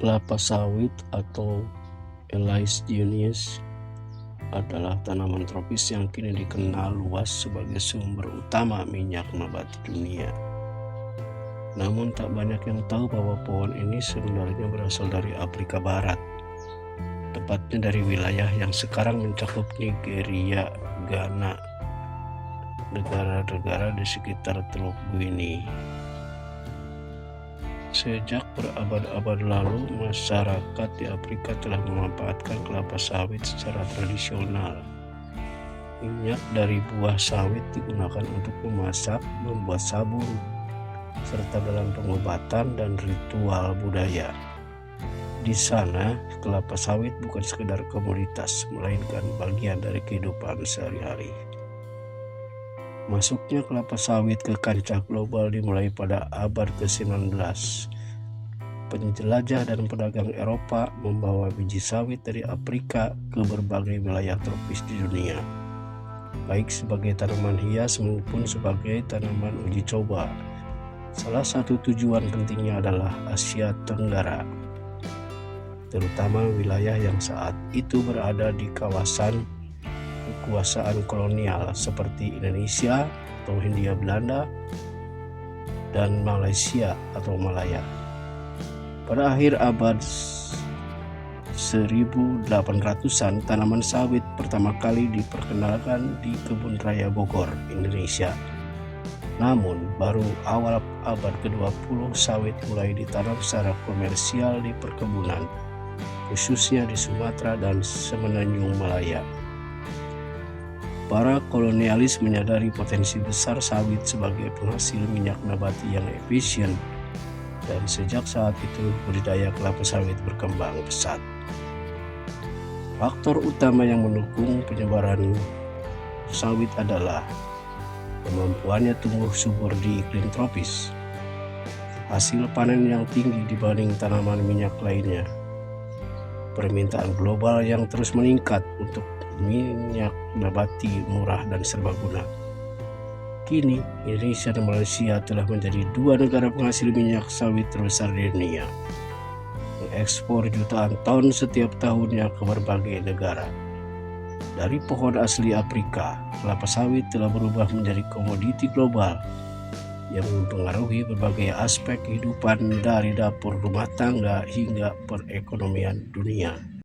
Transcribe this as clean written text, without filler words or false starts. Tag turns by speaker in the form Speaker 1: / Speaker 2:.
Speaker 1: Kelapa sawit atau Elaeaginus adalah tanaman tropis yang kini dikenal luas sebagai sumber utama minyak nabati dunia. Namun tak banyak yang tahu bahwa pohon ini sebenarnya berasal dari Afrika Barat, tepatnya dari wilayah yang sekarang mencakup Nigeria, Ghana, negara-negara di sekitar Teluk Guinea. Sejak berabad-abad lalu, masyarakat di Afrika telah memanfaatkan kelapa sawit secara tradisional. Minyak dari buah sawit digunakan untuk memasak, membuat sabun, serta dalam pengobatan dan ritual budaya. Di sana, kelapa sawit bukan sekedar komoditas, melainkan bagian dari kehidupan sehari-hari. Masuknya kelapa sawit ke kancah global dimulai pada abad ke-19. Penjelajah dan pedagang Eropa membawa biji sawit dari Afrika ke berbagai wilayah tropis di dunia, baik sebagai tanaman hias maupun sebagai tanaman uji coba. Salah satu tujuan pentingnya adalah Asia Tenggara, terutama wilayah yang saat itu berada di kawasan kekuasaan kolonial seperti Indonesia atau Hindia Belanda dan Malaysia atau Malaya. Pada akhir abad 1800-an, tanaman sawit pertama kali diperkenalkan di Kebun Raya Bogor, Indonesia. Namun, baru awal abad ke-20 sawit mulai ditanam secara komersial di perkebunan, khususnya di Sumatera dan Semenanjung Malaya. Para kolonialis menyadari potensi besar sawit sebagai penghasil minyak nabati yang efisien, dan sejak saat itu budidaya kelapa sawit berkembang pesat. Faktor utama yang mendukung penyebaran sawit adalah kemampuannya tumbuh subur di iklim tropis, hasil panen yang tinggi dibanding tanaman minyak lainnya, permintaan global yang terus meningkat untuk minyak nabati murah dan serbaguna. Kini, Indonesia dan Malaysia telah menjadi dua negara penghasil minyak sawit terbesar di dunia, mengekspor jutaan ton setiap tahunnya ke berbagai negara. Dari pohon asli Afrika, kelapa sawit telah berubah menjadi komoditi global yang mempengaruhi berbagai aspek kehidupan dari dapur rumah tangga hingga perekonomian dunia.